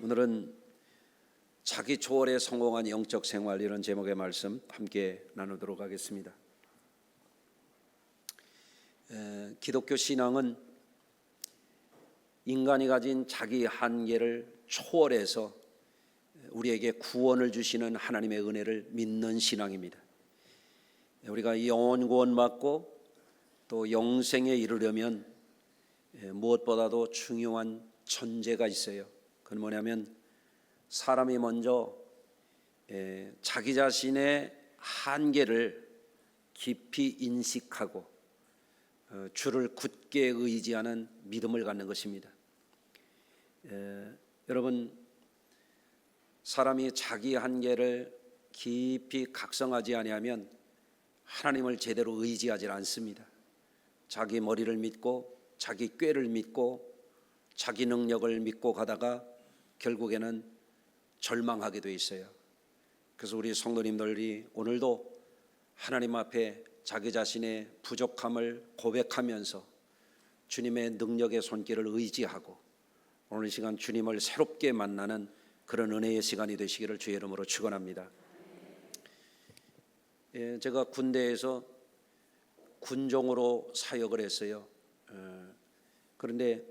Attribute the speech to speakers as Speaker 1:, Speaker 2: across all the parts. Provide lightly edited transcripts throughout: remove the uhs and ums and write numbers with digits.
Speaker 1: 오늘은 자기 초월에 성공한 영적 생활, 이런 제목의 말씀 함께 나누도록 하겠습니다. 기독교 신앙은 인간이 가진 자기 한계를 초월해서 우리에게 구원을 주시는 하나님의 은혜를 믿는 신앙입니다. 우리가 영원 구원받고 또 영생에 이르려면 무엇보다도 중요한 전제가 있어요. 그건 뭐냐면 사람이 먼저 자기 자신의 한계를 깊이 인식하고 주를 굳게 의지하는 믿음을 갖는 것입니다. 여러분, 사람이 자기 한계를 깊이 각성하지 아니하면 하나님을 제대로 의지하지 않습니다. 자기 머리를 믿고 자기 꾀를 믿고 자기 능력을 믿고 가다가 결국에는 절망하게 돼 있어요. 그래서 우리 성도님들이 오늘도 하나님 앞에 자기 자신의 부족함을 고백하면서 주님의 능력의 손길을 의지하고 오늘 이 시간 주님을 새롭게 만나는 그런 은혜의 시간이 되시기를 주의 이름으로 축원합니다. 제가 군대에서 군종으로 사역을 했어요. 그런데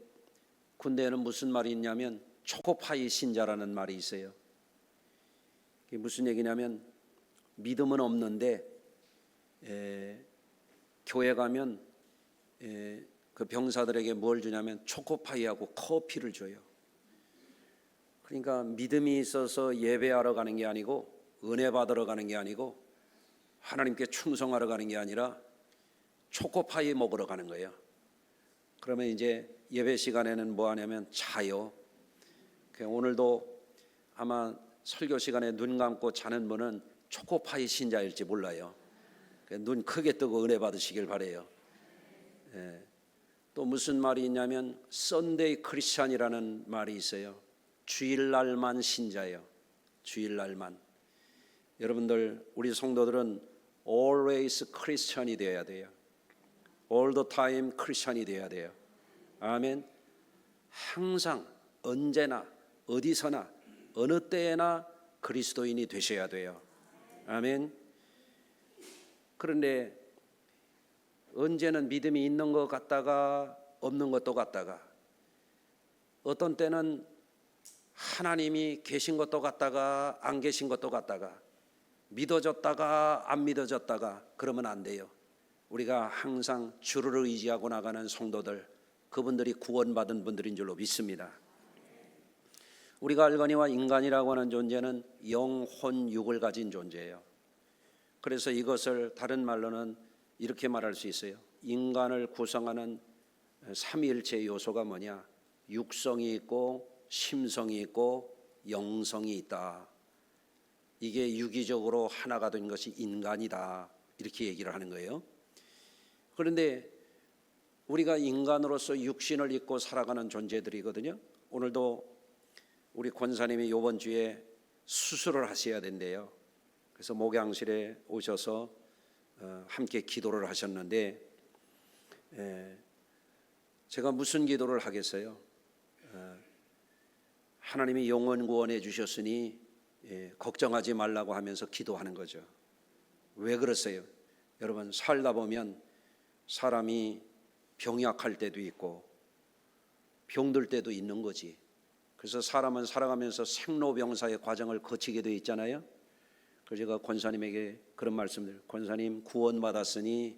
Speaker 1: 군대에는 무슨 말이 있냐면 초코파이 신자라는 말이 있어요. 이게 무슨 얘기냐면 믿음은 없는데 교회 가면 그 병사들에게 뭘 주냐면 초코파이하고 커피를 줘요. 그러니까 믿음이 있어서 예배하러 가는 게 아니고 은혜 받으러 가는 게 아니고 하나님께 충성하러 가는 게 아니라 초코파이 먹으러 가는 거예요. 그러면 이제 예배 시간에는 뭐 하냐면 자요. 오늘도 아마 설교 시간에 눈 감고 자는 분은 초코파이 신자일지 몰라요. 눈 크게 뜨고 은혜 받으시길 바래요. 또 무슨 말이 있냐면 썬데이 크리스찬이라는 말이 있어요. 주일날만 신자예요. 주일날만. 여러분들, 우리 성도들은 always 크리스찬이 되어야 돼요. all the time 크리스찬이 되어야 돼요. 아멘. 항상 언제나 어디서나 어느 때에나 그리스도인이 되셔야 돼요. 아멘. 그런데 언제는 믿음이 있는 것 같다가 없는 것도 같다가 어떤 때는 하나님이 계신 것도 같다가 안 계신 것도 같다가 믿어졌다가 안 믿어졌다가 그러면 안 돼요. 우리가 항상 주를 의지하고 나가는 성도들, 그분들이 구원받은 분들인 줄로 믿습니다. 우리가 알거니와 인간이라고 하는 존재는 영혼, 육을 가진 존재예요. 그래서 이것을 다른 말로는 이렇게 말할 수 있어요. 인간을 구성하는 삼위일체의 요소가 뭐냐? 육성이 있고 심성이 있고 영성이 있다. 이게 유기적으로 하나가 된 것이 인간이다. 이렇게 얘기를 하는 거예요. 그런데 우리가 인간으로서 육신을 입고 살아가는 존재들이거든요. 오늘도 우리 권사님이 이번 주에 수술을 하셔야 된대요. 그래서 목양실에 오셔서 함께 기도를 하셨는데 제가 무슨 기도를 하겠어요? 하나님이 영원 구원해 주셨으니 걱정하지 말라고 하면서 기도하는 거죠. 왜 그러세요? 여러분, 살다 보면 사람이 병약할 때도 있고 병들 때도 있는 거지. 그래서 사람은 살아가면서 생로병사의 과정을 거치게 되어 있잖아요. 그래서 제가 권사님에게 그런 말씀을, 권사님 구원받았으니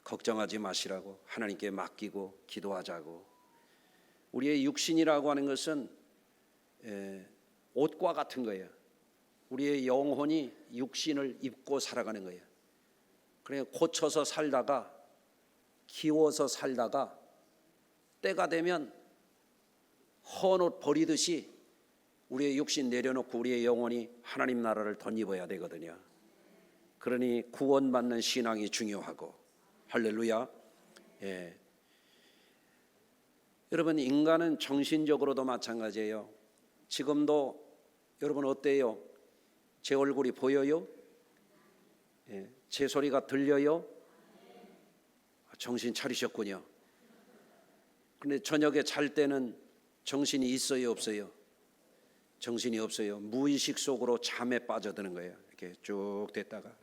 Speaker 1: 걱정하지 마시라고, 하나님께 맡기고 기도하자고. 우리의 육신이라고 하는 것은 옷과 같은 거예요. 우리의 영혼이 육신을 입고 살아가는 거예요. 그래 고쳐서 살다가 키워서 살다가 때가 되면 헌 옷 버리듯이 우리의 육신 내려놓고 우리의 영혼이 하나님 나라를 덧입어야 되거든요. 그러니 구원받는 신앙이 중요하고, 할렐루야. 여러분, 인간은 정신적으로도 마찬가지예요. 지금도 여러분 어때요? 제 얼굴이 보여요? 제 소리가 들려요? 정신 차리셨군요. 그런데 저녁에 잘 때는 정신이 있어요, 없어요? 정신이 없어요. 무의식 속으로 잠에 빠져드는 거예요. 이렇게 쭉 됐다가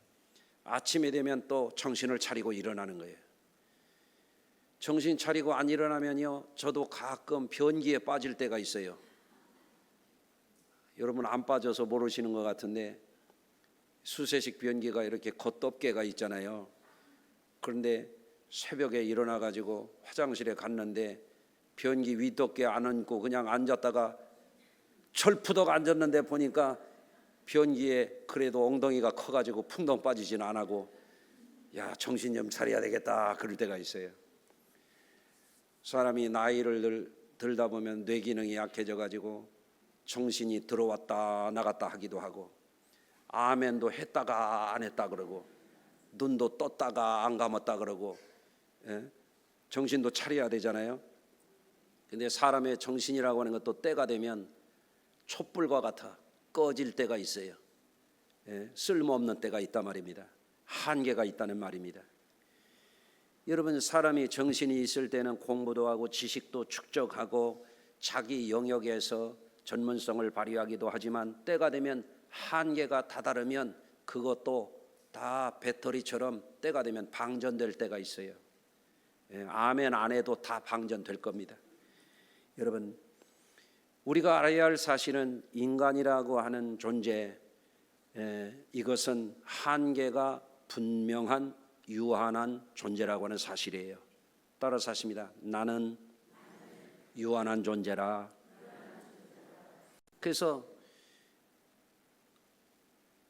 Speaker 1: 아침에 되면 또 정신을 차리고 일어나는 거예요. 정신 차리고 안 일어나면요, 저도 가끔 변기에 빠질 때가 있어요. 여러분 안 빠져서 모르시는 것 같은데 수세식 변기가 이렇게 겉덮개가 있잖아요. 그런데 새벽에 일어나 가지고 화장실에 갔는데 변기 윗덮개 안 얹고 그냥 앉았다가 철푸덕 앉았는데 보니까 변기에 그래도 엉덩이가 커가지고 풍덩 빠지지는 안 하고, 야, 정신 좀 차려야 되겠다 그럴 때가 있어요. 사람이 나이를 들다 보면 뇌 기능이 약해져 가지고 정신이 들어왔다 나갔다 하기도 하고, 아멘도 했다가 안 했다 그러고, 눈도 떴다가 안 감았다 그러고, 정신도 차려야 되잖아요. 근데 사람의 정신이라고 하는 것도 때가 되면 촛불과 같아 꺼질 때가 있어요. 쓸모없는 때가 있단 말입니다. 한계가 있다는 말입니다. 여러분, 사람이 정신이 있을 때는 공부도 하고 지식도 축적하고 자기 영역에서 전문성을 발휘하기도 하지만, 때가 되면 한계가 다다르면 그것도 다 배터리처럼 때가 되면 방전될 때가 있어요. 아멘 안 해도 다 방전될 겁니다. 여러분, 우리가 알아야 할 사실은 인간이라고 하는 존재, 이것은 한계가 분명한 유한한 존재라고 하는 사실이에요. 따라서 하십니다. 나는 유한한 존재라. 그래서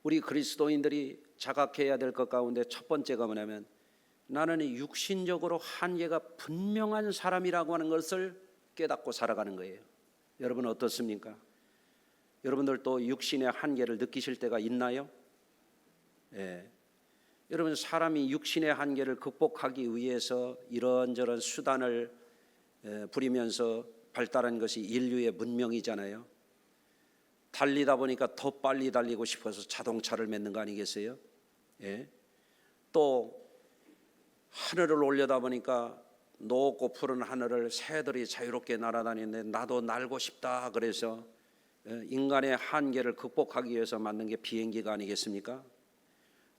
Speaker 1: 우리 그리스도인들이 자각해야 될 것 가운데 첫 번째가 뭐냐면, 나는 육신적으로 한계가 분명한 사람이라고 하는 것을 깨닫고 살아가는 거예요. 여러분 어떻습니까? 여러분들도 육신의 한계를 느끼실 때가 있나요? 여러분, 사람이 육신의 한계를 극복하기 위해서 이런저런 수단을 부리면서 발달한 것이 인류의 문명이잖아요. 달리다 보니까 더 빨리 달리고 싶어서 자동차를 맺는 거 아니겠어요? 또 하늘을 올려다 보니까 높고 푸른 하늘을 새들이 자유롭게 날아다니는데 나도 날고 싶다 그래서 인간의 한계를 극복하기 위해서 만든 게 비행기가 아니겠습니까?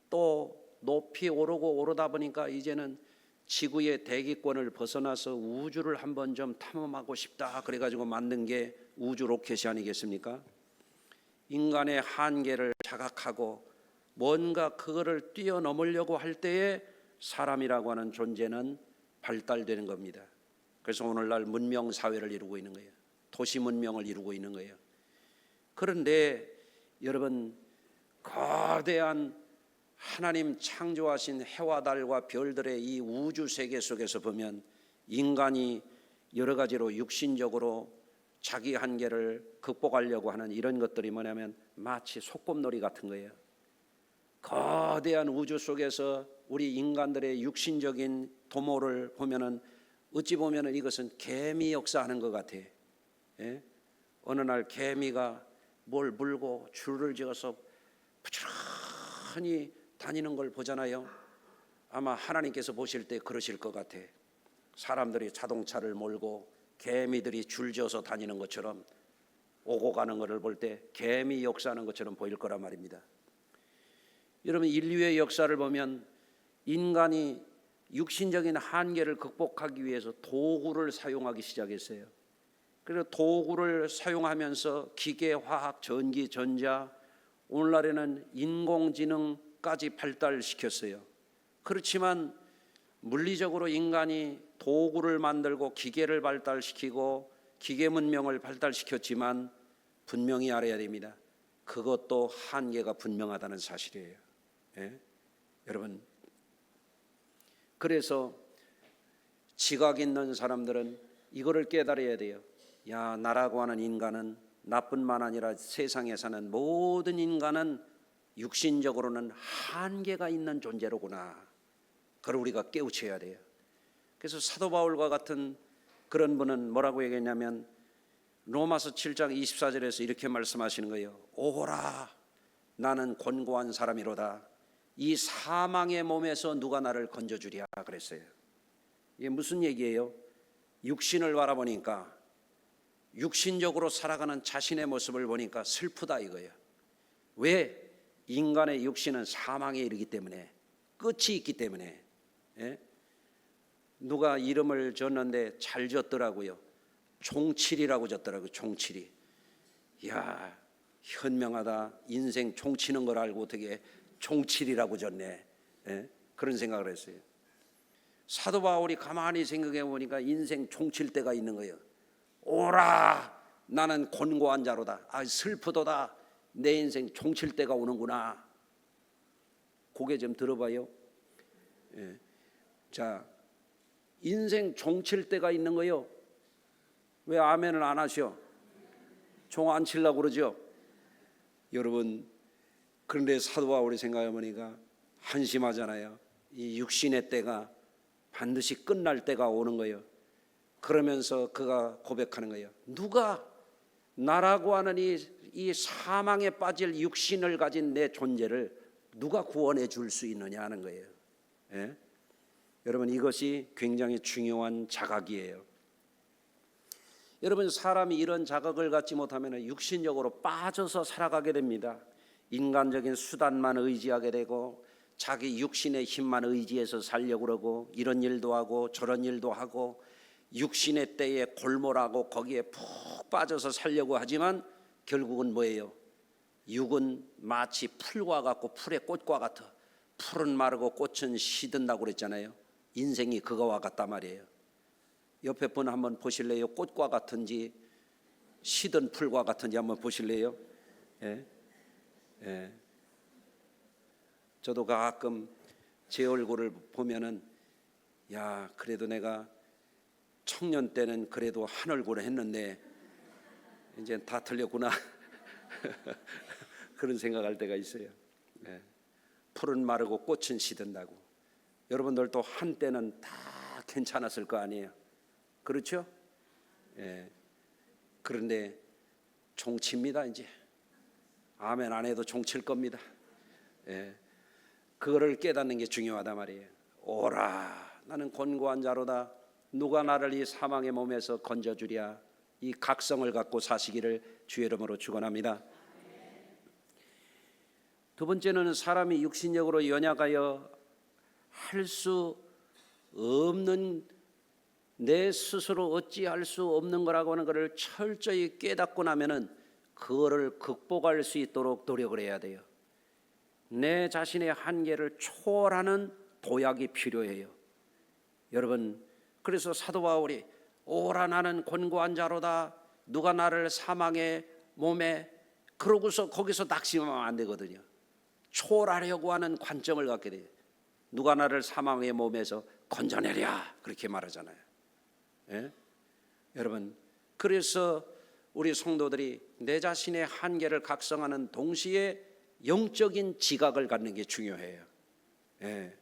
Speaker 1: 또 높이 오르고 오르다 보니까 이제는 지구의 대기권을 벗어나서 우주를 한번 좀 탐험하고 싶다 그래가지고 만든 게 우주 로켓이 아니겠습니까? 인간의 한계를 자각하고 뭔가 그거를 뛰어넘으려고 할 때에 사람이라고 하는 존재는 발달되는 겁니다. 그래서 오늘날 문명 사회를 이루고 있는 거예요. 도시 문명을 이루고 있는 거예요. 그런데 여러분, 거대한 하나님 창조하신 해와 달과 별들의 이 우주 세계 속에서 보면 인간이 여러 가지로 육신적으로 자기 한계를 극복하려고 하는 이런 것들이 뭐냐면 마치 소꿉놀이 같은 거예요. 거대한 우주 속에서 우리 인간들의 육신적인 도모를 보면은 어찌 보면은 이것은 개미 역사하는 것 같아. 어느 날 개미가 뭘 물고 줄을 지어서 부지런히 다니는 걸 보잖아요. 아마 하나님께서 보실 때 그러실 것 같아. 사람들이 자동차를 몰고 개미들이 줄지어서 다니는 것처럼 오고 가는 것을 볼 때 개미 역사하는 것처럼 보일 거란 말입니다. 여러분, 인류의 역사를 보면 인간이 육신적인 한계를 극복하기 위해서 도구를 사용하기 시작했어요. 그래서 도구를 사용하면서 기계, 화학, 전기, 전자, 오늘날에는 인공지능까지 발달시켰어요. 그렇지만 물리적으로 인간이 도구를 만들고 기계를 발달시키고 기계 문명을 발달시켰지만 분명히 알아야 됩니다. 그것도 한계가 분명하다는 사실이에요. 여러분, 그래서 지각 있는 사람들은 이거를 깨달아야 돼요. 야, 나라고 하는 인간은, 나뿐만 아니라 세상에 사는 모든 인간은 육신적으로는 한계가 있는 존재로구나. 그걸 우리가 깨우쳐야 돼요. 그래서 사도 바울과 같은 그런 분은 뭐라고 얘기했냐면 로마서 7장 24절에서 이렇게 말씀하시는 거예요. 오호라, 나는 곤고한 사람이로다. 이 사망의 몸에서 누가 나를 건져주랴 그랬어요. 이게 무슨 얘기예요? 육신을 바라보니까 육신적으로 살아가는 자신의 모습을 보니까 슬프다 이거예요. 왜? 인간의 육신은 사망에 이르기 때문에, 끝이 있기 때문에. 예? 누가 이름을 줬는데 잘 줬더라고요. 종칠이라고 줬더라고요. 종칠이. 이야, 현명하다. 인생 종치는 걸 알고 어떻게 종칠이라고 줬네. 예? 그런 생각을 했어요. 사도 바울이 가만히 생각해 보니까 인생 종칠 때가 있는 거예요. 오라, 나는 곤고한 자로다. 아, 슬프도다. 내 인생 종칠 때가 오는구나. 고개 좀 들어봐요. 예. 자, 인생 종칠 때가 있는 거요. 왜 아멘을 안 하셔? 종 안 치려고 그러죠? 여러분, 그런데 사도 바울이 생각해 보니까 한심하잖아요. 이 육신의 때가 반드시 끝날 때가 오는 거예요. 그러면서 그가 고백하는 거예요. 누가 나라고 하는 이 사망에 빠질 육신을 가진 내 존재를 누가 구원해 줄 수 있느냐 하는 거예요. 예? 여러분, 이것이 굉장히 중요한 자각이에요. 여러분, 사람이 이런 자각을 갖지 못하면 육신적으로 빠져서 살아가게 됩니다. 인간적인 수단만 의지하게 되고 자기 육신의 힘만 의지해서 살려고 그러고 이런 일도 하고 저런 일도 하고 육신의 때에 골몰하고 거기에 푹 빠져서 살려고 하지만 결국은 뭐예요? 육은 마치 풀과 같고 풀의 꽃과 같아. 풀은 마르고 꽃은 시든다고 그랬잖아요. 인생이 그거와 같단 말이에요. 옆에 분 한번 보실래요? 꽃과 같은지 시든 풀과 같은지 한번 보실래요? 예? 예. 저도 가끔 제 얼굴을 보면은 야, 그래도 내가 청년 때는 그래도 한 얼굴을 했는데 이제 다 틀렸구나. 그런 생각할 때가 있어요. 예. 풀은 마르고 꽃은 시든다고. 여러분들도 한때는 다 괜찮았을 거 아니에요. 그렇죠? 예. 그런데 종칩니다 이제. 아멘 안 해도 종칠 겁니다. 예. 그거를 깨닫는 게 중요하단 말이에요. 오라, 나는 곤고한 자로다. 누가 나를 이 사망의 몸에서 건져주랴. 이 각성을 갖고 사시기를 주의 이름으로 축원합니다. 두 번째는 사람이 육신적으로 연약하여 할 수 없는, 내 스스로 어찌할 수 없는 거라고 하는 것을 철저히 깨닫고 나면은 그거를 극복할 수 있도록 노력을 해야 돼요. 내 자신의 한계를 초월하는 도약이 필요해요. 여러분, 그래서 사도 바울이 오라, 나는 곤고한 자로다. 누가 나를 사망의 몸에, 그러고서 거기서 낙심하면 안 되거든요. 초월하려고 하는 관점을 갖게 돼요. 누가 나를 사망의 몸에서 건져내랴, 그렇게 말하잖아요. 예? 여러분, 그래서 우리 성도들이 내 자신의 한계를 각성하는 동시에 영적인 지각을 갖는 게 중요해요. 예.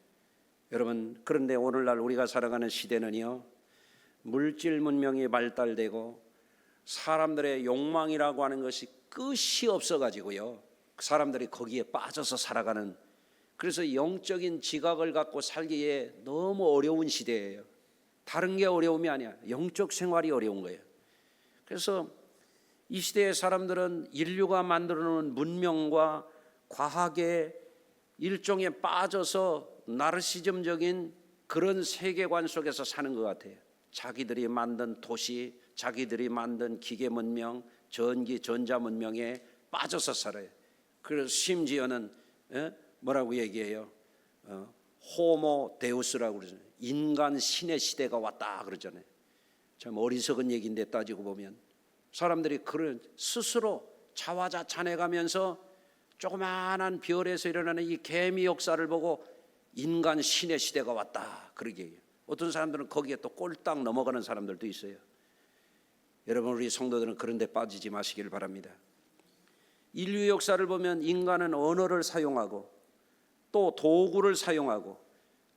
Speaker 1: 여러분, 그런데 오늘날 우리가 살아가는 시대는요, 물질 문명이 발달되고 사람들의 욕망이라고 하는 것이 끝이 없어가지고요, 사람들이 거기에 빠져서 살아가는, 그래서 영적인 지각을 갖고 살기에 너무 어려운 시대예요. 다른 게 어려움이 아니야. 영적 생활이 어려운 거예요. 그래서 이 시대의 사람들은 인류가 만들어놓은 문명과 과학의 일종에 빠져서 나르시즘적인 그런 세계관 속에서 사는 것 같아요. 자기들이 만든 도시, 자기들이 만든 기계 문명, 전기, 전자 문명에 빠져서 살아요. 그래서 심지어는 뭐라고 얘기해요? 호모 데우스라고 그러잖아요. 인간 신의 시대가 왔다 그러잖아요. 참 어리석은 얘기인데 따지고 보면 사람들이 그런 스스로 자화자찬해가면서 조그마한 별에서 일어나는 이 개미 역사를 보고 인간 신의 시대가 왔다 그러게 해요. 어떤 사람들은 거기에 또 꼴딱 넘어가는 사람들도 있어요. 여러분, 우리 성도들은 그런 데 빠지지 마시길 바랍니다. 인류 역사를 보면 인간은 언어를 사용하고 또 도구를 사용하고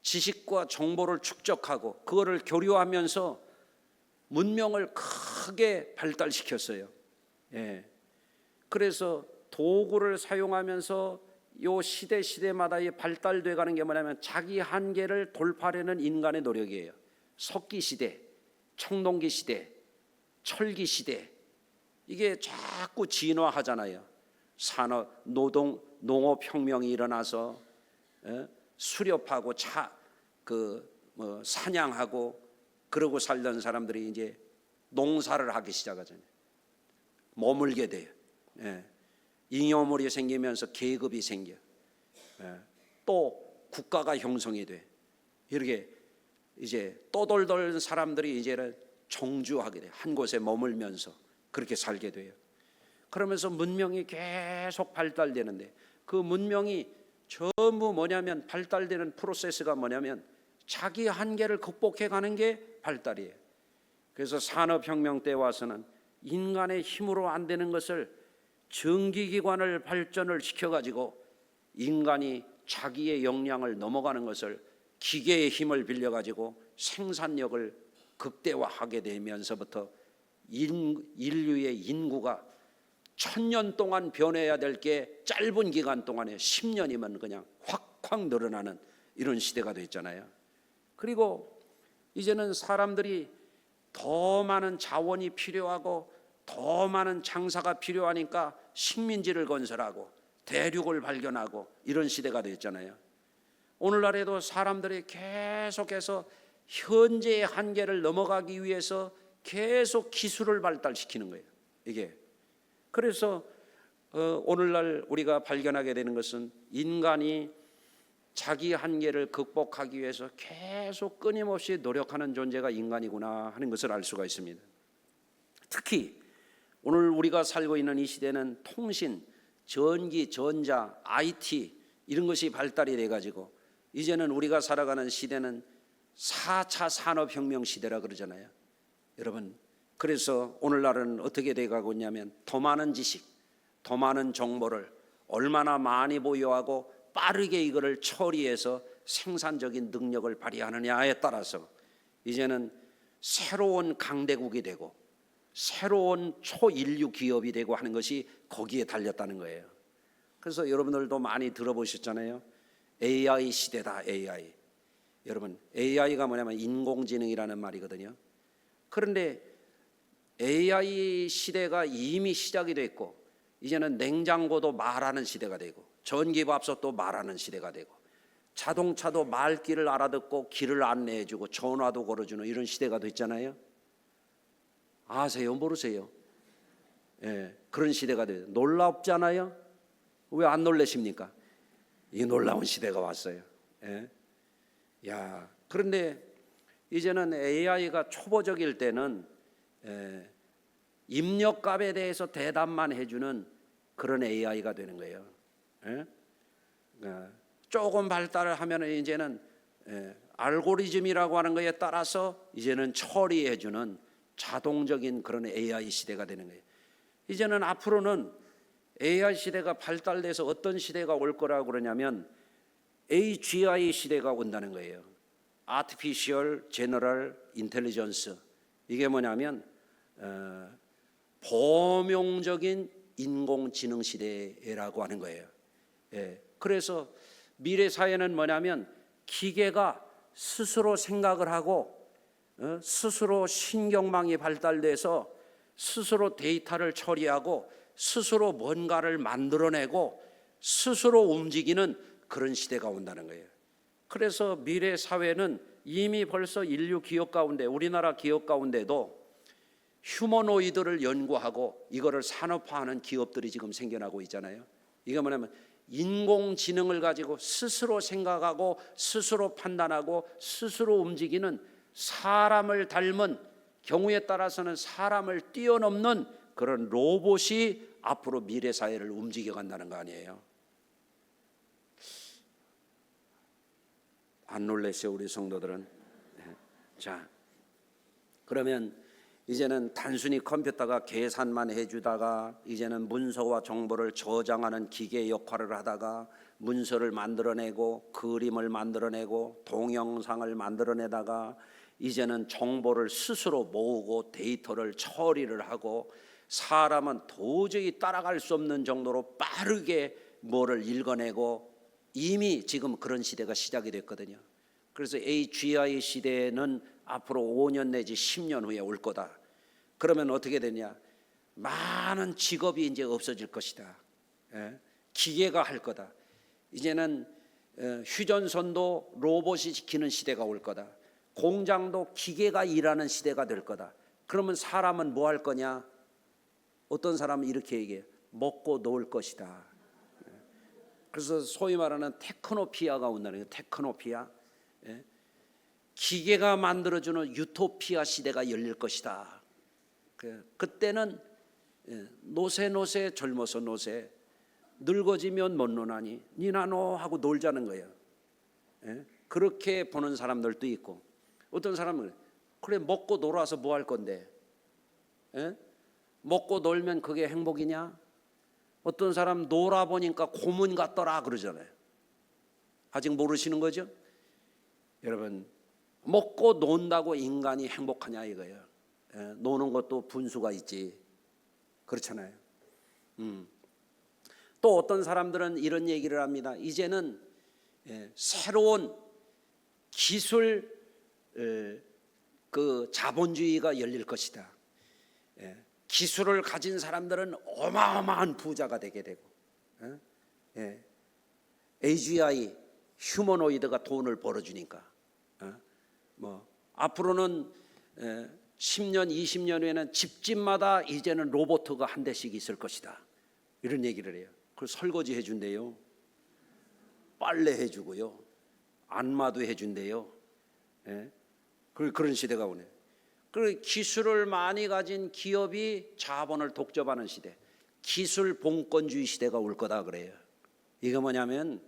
Speaker 1: 지식과 정보를 축적하고 그거를 교류하면서 문명을 크게 발달시켰어요. 예. 그래서 도구를 사용하면서 요 시대마다 발달돼 가는 게 뭐냐면 자기 한계를 돌파하려는 인간의 노력이에요. 석기 시대, 청동기 시대, 철기 시대, 이게 자꾸 진화하잖아요. 산업, 노동, 농업혁명이 일어나서 수렵하고 사냥하고 그러고 살던 사람들이 이제 농사를 하기 시작하잖아요. 머물게 돼요. 잉여물이 생기면서 계급이 생겨. 또 국가가 형성이 돼. 이렇게 이제 떠돌던 사람들이 이제는 정주하게 돼. 한 곳에 머물면서 그렇게 살게 돼요. 그러면서 문명이 계속 발달되는데, 그 문명이 전부 뭐냐면, 발달되는 프로세스가 뭐냐면 자기 한계를 극복해 가는 게 발달이에요. 그래서 산업혁명 때 와서는 인간의 힘으로 안 되는 것을 전기기관을 발전을 시켜가지고 인간이 자기의 역량을 넘어가는 것을 기계의 힘을 빌려가지고 생산력을 극대화하게 되면서부터 인류의 인구가 1000년 동안 변해야 될 게 짧은 기간 동안에 10년이면 그냥 확확 늘어나는 이런 시대가 됐잖아요. 그리고 이제는 사람들이 더 많은 자원이 필요하고 더 많은 장사가 필요하니까 식민지를 건설하고 대륙을 발견하고 이런 시대가 됐잖아요. 오늘날에도 사람들이 계속해서 현재의 한계를 넘어가기 위해서 계속 기술을 발달시키는 거예요. 이게 그래서 오늘날 우리가 발견하게 되는 것은 인간이 자기 한계를 극복하기 위해서 계속 끊임없이 노력하는 존재가 인간이구나 하는 것을 알 수가 있습니다. 특히 오늘 우리가 살고 있는 이 시대는 통신, 전기, 전자, IT 이런 것이 발달이 돼가지고 이제는 우리가 살아가는 시대는 4차 산업혁명 시대라 그러잖아요. 여러분, 그래서 오늘날은 어떻게 돼가고 있냐면 더 많은 지식, 더 많은 정보를 얼마나 많이 보유하고 빠르게 이거를 처리해서 생산적인 능력을 발휘하느냐에 따라서 이제는 새로운 강대국이 되고 새로운 초인류 기업이 되고 하는 것이 거기에 달렸다는 거예요. 그래서 여러분들도 많이 들어보셨잖아요. AI 시대다, AI. 여러분, AI가 뭐냐면 인공지능이라는 말이거든요. 그런데 AI 시대가 이미 시작이 됐고 이제는 냉장고도 말하는 시대가 되고 전기밥솥도 말하는 시대가 되고 자동차도 말귀를 알아듣고 길을 안내해주고 전화도 걸어주는 이런 시대가 됐잖아요. 아세요? 모르세요? 그런 시대가 돼요. 놀랍잖아요? 왜 안 놀라십니까? 이 놀라운 시대가 왔어요. 그런데 이제는 AI가 초보적일 때는 입력값에 대해서 대답만 해주는 그런 AI가 되는 거예요. 조금 발달을 하면 이제는 알고리즘이라고 하는 것에 따라서 이제는 처리해주는 자동적인 그런 AI 시대가 되는 거예요. 이제는 앞으로는 AI 시대가 발달돼서 어떤 시대가 올 거라고 그러냐면 AGI 시대가 온다는 거예요. Artificial General Intelligence. 이게 뭐냐면 범용적인 인공지능 시대라고 하는 거예요. 그래서 미래 사회는 뭐냐면 기계가 스스로 생각을 하고 스스로 신경망이 발달돼서 스스로 데이터를 처리하고 스스로 뭔가를 만들어내고 스스로 움직이는 그런 시대가 온다는 거예요. 그래서 미래 사회는 이미 벌써 인류 기업 가운데 우리나라 기업 가운데도 휴머노이드를 연구하고 이거를 산업화하는 기업들이 지금 생겨나고 있잖아요. 이게 뭐냐면 인공지능을 가지고 스스로 생각하고 스스로 판단하고 스스로 움직이는 사람을 닮은 경우에 따라서는 사람을 뛰어넘는 그런 로봇이 앞으로 미래 사회를 움직여 간다는 거 아니에요? 안 놀라세요, 우리 성도들은? 자, 그러면 이제는 단순히 컴퓨터가 계산만 해주다가 이제는 문서와 정보를 저장하는 기계 역할을 하다가 문서를 만들어내고 그림을 만들어내고 동영상을 만들어내다가 이제는 정보를 스스로 모으고 데이터를 처리를 하고 사람은 도저히 따라갈 수 없는 정도로 빠르게 뭐를 읽어내고 이미 지금 그런 시대가 시작이 됐거든요. 그래서 AGI 시대는 앞으로 5년 내지 10년 후에 올 거다. 그러면 어떻게 되냐? 많은 직업이 이제 없어질 것이다. 기계가 할 거다. 이제는 휴전선도 로봇이 지키는 시대가 올 거다. 공장도 기계가 일하는 시대가 될 거다. 그러면 사람은 뭐 할 거냐? 어떤 사람은 이렇게 얘기해요. 먹고 놀 것이다. 그래서 소위 말하는 테크노피아가 온다는 거예요. 테크노피아. 기계가 만들어주는 유토피아 시대가 열릴 것이다. 그때는 노세 젊어서 노세, 늙어지면 못 노나니 니나 너 하고 놀자는 거예요. 그렇게 보는 사람들도 있고, 어떤 사람은 그래 먹고 놀아서 뭐 할 건데, 먹고 놀면 그게 행복이냐? 어떤 사람 놀아보니까 고문 같더라 그러잖아요. 아직 모르시는 거죠? 여러분, 먹고 논다고 인간이 행복하냐 이거예요. 노는 것도 분수가 있지. 그렇잖아요. 또 어떤 사람들은 이런 얘기를 합니다. 이제는 새로운 기술 그 자본주의가 열릴 것이다. 기술을 가진 사람들은 어마어마한 부자가 되게 되고, AGI 휴머노이드가 돈을 벌어주니까, 뭐 앞으로는 10년, 20년 후에는 집집마다 이제는 로봇가 한 대씩 있을 것이다. 이런 얘기를 해요. 그걸 설거지 해준대요. 빨래 해주고요. 안마도 해준대요. 그런 시대가 오네. 그리고 기술을 많이 가진 기업이 자본을 독점하는 시대, 기술 봉건주의 시대가 올 거다 그래요. 이게 뭐냐면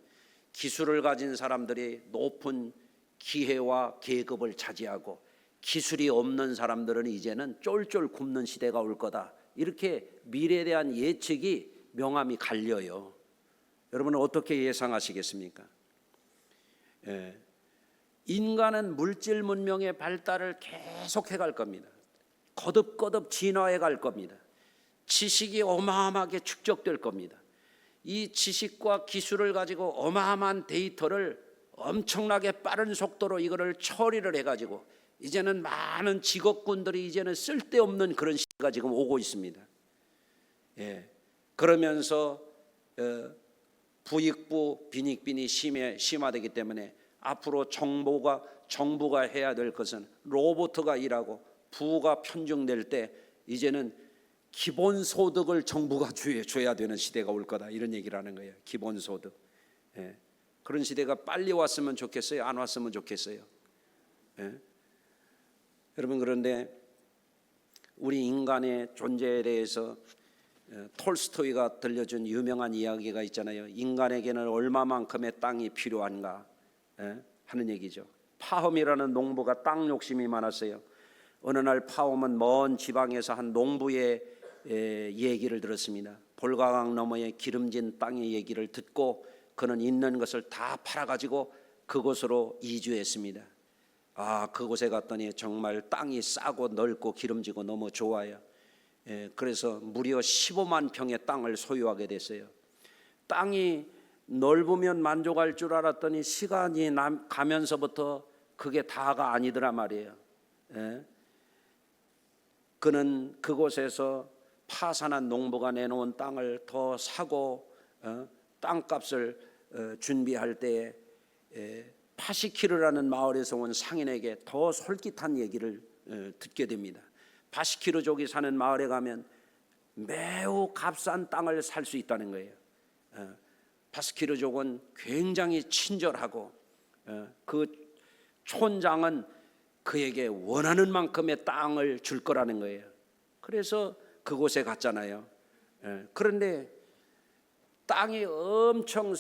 Speaker 1: 기술을 가진 사람들이 높은 기회와 계급을 차지하고 기술이 없는 사람들은 이제는 쫄쫄 굶는 시대가 올 거다. 이렇게 미래에 대한 예측이 명암이 갈려요. 여러분은 어떻게 예상하시겠습니까? 인간은 물질 문명의 발달을 계속해 갈 겁니다. 거듭거듭 진화해 갈 겁니다. 지식이 어마어마하게 축적될 겁니다. 이 지식과 기술을 가지고 어마어마한 데이터를 엄청나게 빠른 속도로 이거를 처리를 해가지고 이제는 많은 직업군들이 이제는 쓸데없는 그런 시대가 지금 오고 있습니다. 그러면서 부익부 빈익빈이 심화되기 때문에 앞으로 정부가 해야 될 것은 로봇가 일하고 부가 편중될 때 이제는 기본소득을 정부가 줘야 되는 시대가 올 거다. 이런 얘기를 하는 거예요. 기본소득. 그런 시대가 빨리 왔으면 좋겠어요? 안 왔으면 좋겠어요? 여러분, 그런데 우리 인간의 존재에 대해서 톨스토이가 들려준 유명한 이야기가 있잖아요. 인간에게는 얼마만큼의 땅이 필요한가 하는 얘기죠. 파홈이라는 농부가 땅 욕심이 많았어요. 어느 날 파홈은 먼 지방에서 한 농부의 얘기를 들었습니다. 볼가강 너머의 기름진 땅의 얘기를 듣고 그는 있는 것을 다 팔아가지고 그곳으로 이주했습니다. 그곳에 갔더니 정말 땅이 싸고 넓고 기름지고 너무 좋아요. 그래서 무려 15만 평의 땅을 소유하게 됐어요. 땅이 넓으면 만족할 줄 알았더니 시간이 가면서부터 그게 다가 아니더라 말이에요. 그는 그곳에서 파산한 농부가 내놓은 땅을 더 사고 땅값을 준비할 때에 파시키르라는 마을에서 온 상인에게 더 솔깃한 얘기를 듣게 됩니다. 바시키르족이 사는 마을에 가면 매우 값싼 땅을 살 수 있다는 거예요. 바시키르족은 굉장히 친절하고 그 촌장은 그에게 원하는 만큼의 땅을 줄 거라는 거예요. 그래서 그곳에 갔잖아요. 그런데 땅이 엄청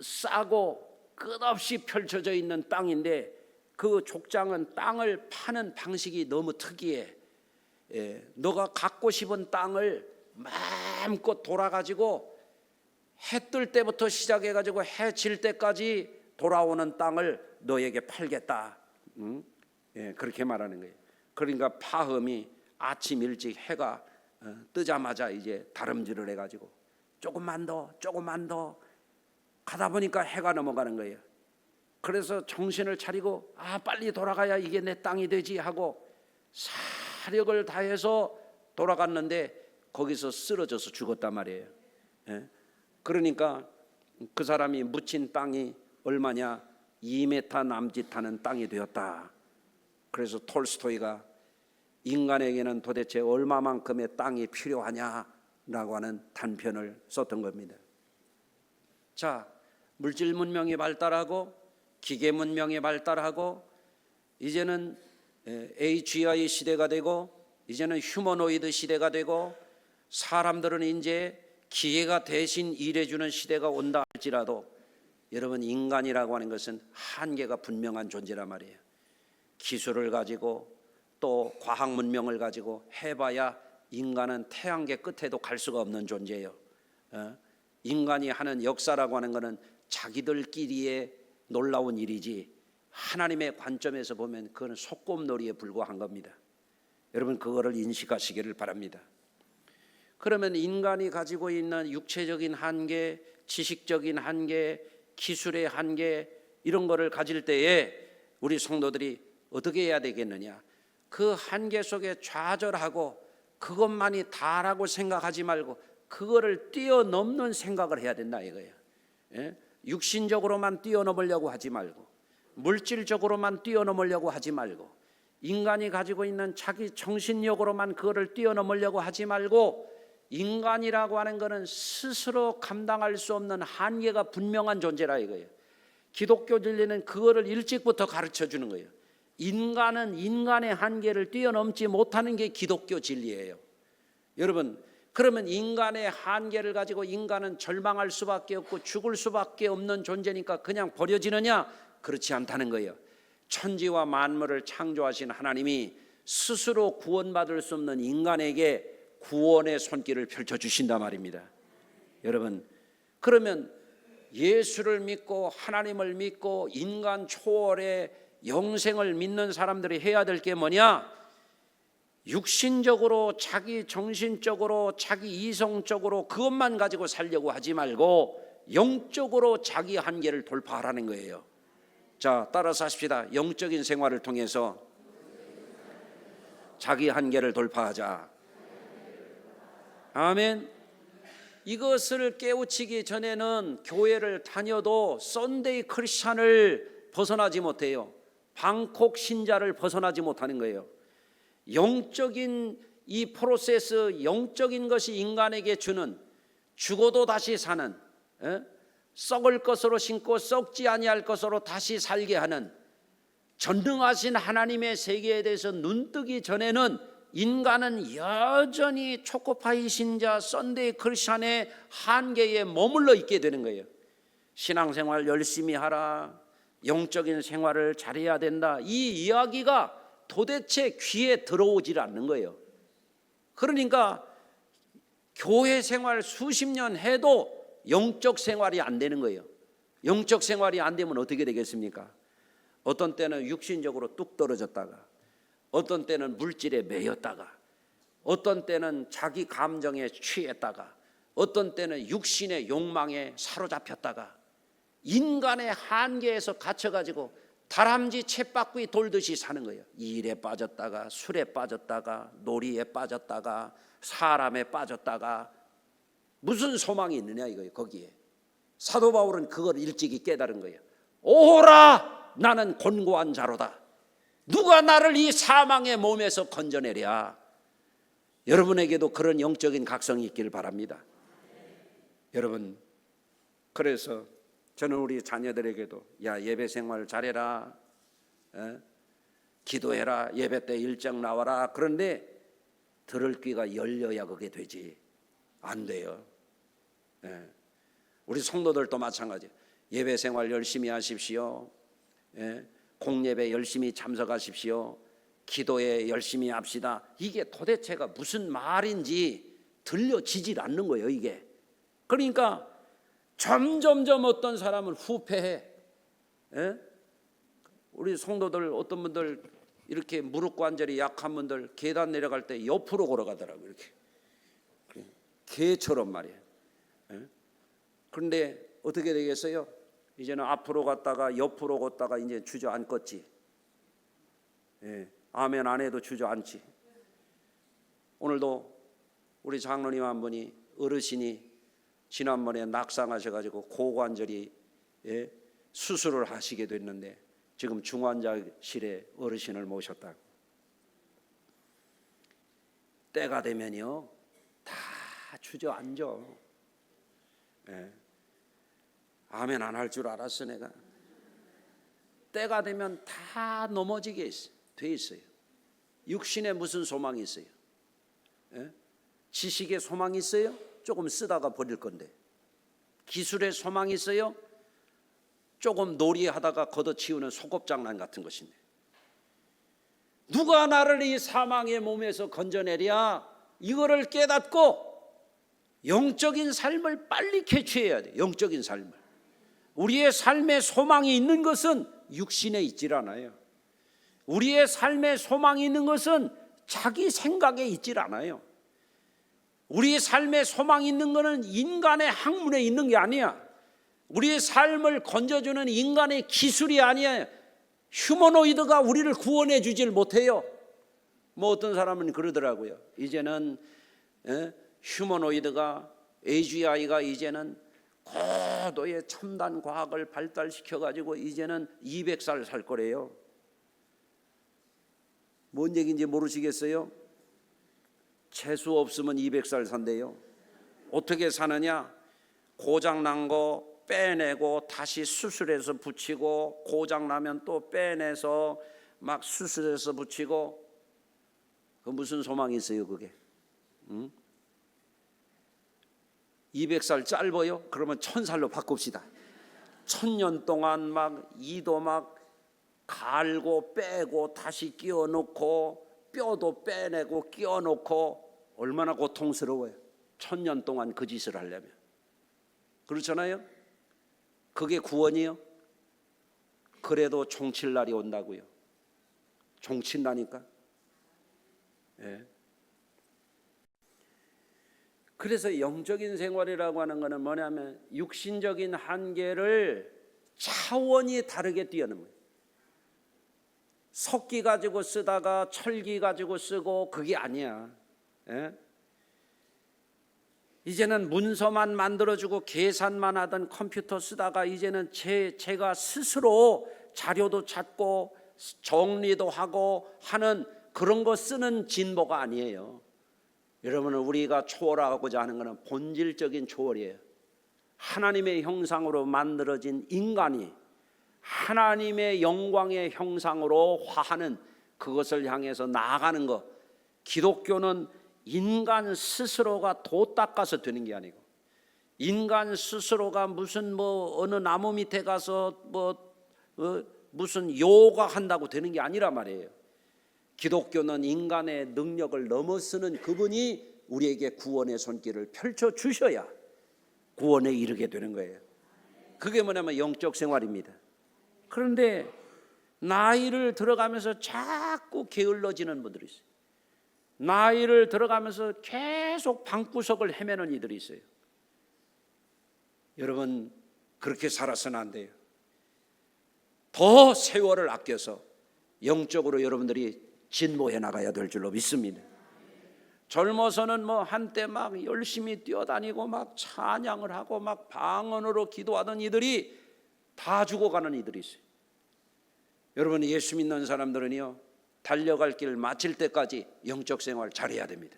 Speaker 1: 싸고 끝없이 펼쳐져 있는 땅인데 그 족장은 땅을 파는 방식이 너무 특이해. 너가 갖고 싶은 땅을 마음껏 돌아가지고 해 뜰 때부터 시작해가지고 해 질 때까지 돌아오는 땅을 너에게 팔겠다. 그렇게 말하는 거예요. 그러니까 파흠이 아침 일찍 해가 뜨자마자 이제 다름질을 해가지고 조금만 더 가다 보니까 해가 넘어가는 거예요. 그래서 정신을 차리고 빨리 돌아가야 이게 내 땅이 되지 하고 사력을 다해서 돌아갔는데 거기서 쓰러져서 죽었단 말이에요. 예? 그러니까 그 사람이 묻힌 땅이 얼마냐? 2m 남짓하는 땅이 되었다. 그래서 톨스토이가 인간에게는 도대체 얼마만큼의 땅이 필요하냐라고 하는 단편을 썼던 겁니다. 자, 물질 문명이 발달하고 기계 문명이 발달하고 이제는 AGI 시대가 되고 이제는 휴머노이드 시대가 되고 사람들은 이제 기계가 대신 일해주는 시대가 온다 할지라도 여러분, 인간이라고 하는 것은 한계가 분명한 존재란 말이에요. 기술을 가지고 또 과학 문명을 가지고 해봐야 인간은 태양계 끝에도 갈 수가 없는 존재예요. 인간이 하는 역사라고 하는 것은 자기들끼리의 놀라운 일이지 하나님의 관점에서 보면 그건 소꿉놀이에 불과한 겁니다. 여러분, 그거를 인식하시기를 바랍니다. 그러면 인간이 가지고 있는 육체적인 한계, 지식적인 한계, 기술의 한계, 이런 거를 가질 때에 우리 성도들이 어떻게 해야 되겠느냐? 그 한계 속에 좌절하고 그것만이 다라고 생각하지 말고 그거를 뛰어넘는 생각을 해야 된다 이거예요. 예? 육신적으로만 뛰어넘으려고 하지 말고 물질적으로만 뛰어넘으려고 하지 말고 인간이 가지고 있는 자기 정신력으로만 그거를 뛰어넘으려고 하지 말고 인간이라고 하는 것은 스스로 감당할 수 없는 한계가 분명한 존재라 이거예요. 기독교 진리는 그거를 일찍부터 가르쳐 주는 거예요. 인간은 인간의 한계를 뛰어넘지 못하는 게 기독교 진리예요. 여러분, 그러면 인간의 한계를 가지고 인간은 절망할 수밖에 없고 죽을 수밖에 없는 존재니까 그냥 버려지느냐? 그렇지 않다는 거예요. 천지와 만물을 창조하신 하나님이 스스로 구원받을 수 없는 인간에게 구원의 손길을 펼쳐주신단 말입니다. 여러분, 그러면 예수를 믿고 하나님을 믿고 인간 초월의 영생을 믿는 사람들이 해야 될 게 뭐냐? 육신적으로 자기 정신적으로 자기 이성적으로 그것만 가지고 살려고 하지 말고 영적으로 자기 한계를 돌파하라는 거예요. 자, 따라서 하십시다. 영적인 생활을 통해서 자기 한계를 돌파하자. 아멘. 이것을 깨우치기 전에는 교회를 다녀도 썬데이 크리스찬을 벗어나지 못해요. 방콕 신자를 벗어나지 못하는 거예요. 영적인 이 프로세스, 영적인 것이 인간에게 주는 죽어도 다시 사는, 썩을 것으로 심고 썩지 아니할 것으로 다시 살게 하는 전능하신 하나님의 세계에 대해서 눈뜨기 전에는 인간은 여전히 초코파이 신자, 썬데이 크리스찬의 한계에 머물러 있게 되는 거예요. 신앙생활 열심히 하라, 영적인 생활을 잘해야 된다, 이 이야기가 도대체 귀에 들어오질 않는 거예요. 그러니까 교회 생활 수십 년 해도 영적 생활이 안 되는 거예요. 영적 생활이 안 되면 어떻게 되겠습니까? 어떤 때는 육신적으로 뚝 떨어졌다가, 어떤 때는 물질에 매였다가, 어떤 때는 자기 감정에 취했다가, 어떤 때는 육신의 욕망에 사로잡혔다가, 인간의 한계에서 갇혀가지고 다람쥐 쳇바퀴 돌듯이 사는 거예요. 일에 빠졌다가 술에 빠졌다가 놀이에 빠졌다가 사람에 빠졌다가 무슨 소망이 있느냐 이거예요. 거기에 사도 바울은 그걸 일찍이 깨달은 거예요. 오라, 나는 곤고한 자로다. 누가 나를 이 사망의 몸에서 건져내랴. 여러분에게도 그런 영적인 각성이 있기를 바랍니다. 여러분, 그래서 저는 우리 자녀들에게도 야, 예배 생활 잘해라, 기도해라, 예배 때 일찍 나와라. 그런데 들을 귀가 열려야 그게 되지. 안 돼요. 우리 성도들도 마찬가지. 예배 생활 열심히 하십시오. 공예배 열심히 참석하십시오. 기도에 열심히 합시다. 이게 도대체가 무슨 말인지 들려지질 않는 거예요, 이게. 그러니까 점점점 어떤 사람은 후패해. 우리 성도들 어떤 분들 이렇게 무릎 관절이 약한 분들 계단 내려갈 때 옆으로 걸어가더라고요. 이렇게 개처럼 말이에요. 그런데 어떻게 되겠어요? 이제는 앞으로 갔다가 옆으로 걷다가 이제 주저앉겠지. 아멘 안 해도 주저앉지. 오늘도 우리 장로님 한 분이 어르신이 지난번에 낙상하셔가지고 고관절이 수술을 하시게 됐는데 지금 중환자실에 어르신을 모셨다고. 때가 되면요 다 주저앉아. 아멘 안 할 줄 알았어 내가. 때가 되면 다 넘어지게 돼 있어요. 육신에 무슨 소망이 있어요? 지식에 소망이 있어요? 조금 쓰다가 버릴 건데. 기술에 소망이 있어요? 조금 놀이하다가 걷어치우는 소꿉장난 같은 것인데. 누가 나를 이 사망의 몸에서 건져내랴? 이거를 깨닫고 영적인 삶을 빨리 캐치해야 돼. 영적인 삶을. 우리의 삶의 소망이 있는 것은 육신에 있질 않아요. 우리의 삶의 소망이 있는 것은 자기 생각에 있질 않아요. 우리의 삶의 소망이 있는 것은 인간의 학문에 있는 게 아니야. 우리의 삶을 건져주는 인간의 기술이 아니야. 휴머노이드가 우리를 구원해 주질 못해요. 뭐 어떤 사람은 그러더라고요. 이제는 휴머노이드가 AGI가 이제는 고도의 첨단 과학을 발달시켜 가지고 이제는 200살 살 거래요. 뭔 얘기인지 모르시겠어요? 재수 없으면 200살 산대요. 어떻게 사느냐? 고장난 거 빼내고 다시 수술해서 붙이고, 고장나면 또 빼내서 막 수술해서 붙이고. 그 무슨 소망이 있어요 그게? 200살 짧아요? 그러면 1000살로 바꿉시다. 1000년 동안 막 이도 막 갈고 빼고 다시 끼워 놓고 뼈도 빼내고 끼워 놓고 얼마나 고통스러워요. 1000년 동안 그 짓을 하려면. 그렇잖아요? 그게 구원이요? 그래도 종칠 날이 온다고요. 종친다니까. 그래서 영적인 생활이라고 하는 것은 뭐냐면 육신적인 한계를 차원이 다르게 뛰어넘는 거예요. 석기 가지고 쓰다가 철기 가지고 쓰고 그게 아니야. 이제는 문서만 만들어주고 계산만 하던 컴퓨터 쓰다가 이제는 제가 스스로 자료도 찾고 정리도 하고 하는 그런 거 쓰는 진보가 아니에요. 여러분은 우리가 초월하고자 하는 것은 본질적인 초월이에요. 하나님의 형상으로 만들어진 인간이 하나님의 영광의 형상으로 화하는 그것을 향해서 나아가는 것. 기독교는 인간 스스로가 도 닦아서 되는 게 아니고, 인간 스스로가 무슨 뭐 어느 나무 밑에 가서 무슨 요가 한다고 되는 게 아니라 말이에요. 기독교는 인간의 능력을 넘어서는 그분이 우리에게 구원의 손길을 펼쳐 주셔야 구원에 이르게 되는 거예요. 그게 뭐냐면 영적 생활입니다. 그런데 나이를 들어가면서 자꾸 게을러지는 분들이 있어요. 나이를 들어가면서 계속 방구석을 헤매는 이들이 있어요. 여러분 그렇게 살아서는 안 돼요. 더 세월을 아껴서 영적으로 여러분들이 진보해 나가야 될 줄로 믿습니다. 젊어서는 뭐 한때 막 열심히 뛰어다니고 막 찬양을 하고 막 방언으로 기도하던 이들이 다 죽어가는 이들이 있어요. 여러분 예수 믿는 사람들은요 달려갈 길 마칠 때까지 영적 생활 잘해야 됩니다.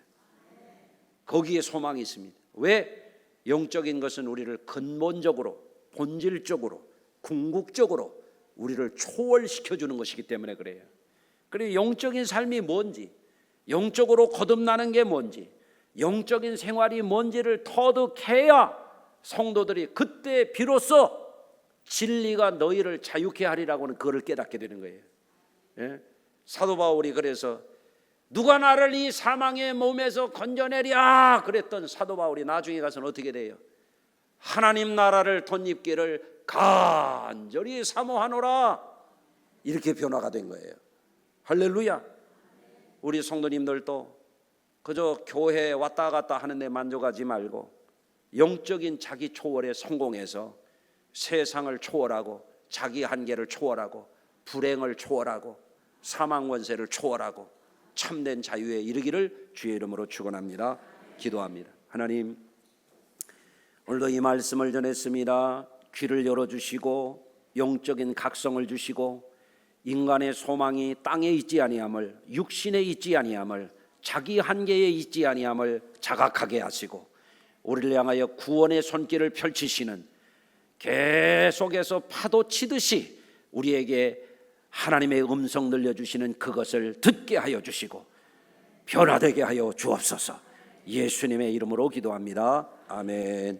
Speaker 1: 거기에 소망이 있습니다. 왜? 영적인 것은 우리를 근본적으로 본질적으로 궁극적으로 우리를 초월시켜주는 것이기 때문에 그래요. 그리고 영적인 삶이 뭔지, 영적으로 거듭나는 게 뭔지, 영적인 생활이 뭔지를 터득해야 성도들이 그때 비로소 진리가 너희를 자유케 하리라고는 그거를 깨닫게 되는 거예요. 사도 바울이 그래서 누가 나를 이 사망의 몸에서 건져내랴 그랬던 사도 바울이 나중에 가서는 어떻게 돼요? 하나님 나라를 덧입기를 간절히 사모하노라 이렇게 변화가 된 거예요. 할렐루야. 우리 성도님들도 그저 교회에 왔다 갔다 하는 데 만족하지 말고 영적인 자기 초월에 성공해서 세상을 초월하고 자기 한계를 초월하고 불행을 초월하고 사망 권세를 초월하고 참된 자유에 이르기를 주의 이름으로 축원합니다. 기도합니다. 하나님, 오늘도 이 말씀을 전했습니다. 귀를 열어주시고 영적인 각성을 주시고 인간의 소망이 땅에 있지 아니함을, 육신에 있지 아니함을, 자기 한계에 있지 아니함을 자각하게 하시고 우리를 향하여 구원의 손길을 펼치시는, 계속해서 파도 치듯이 우리에게 하나님의 음성 들려주시는 그것을 듣게 하여 주시고 변화되게 하여 주옵소서. 예수님의 이름으로 기도합니다. 아멘.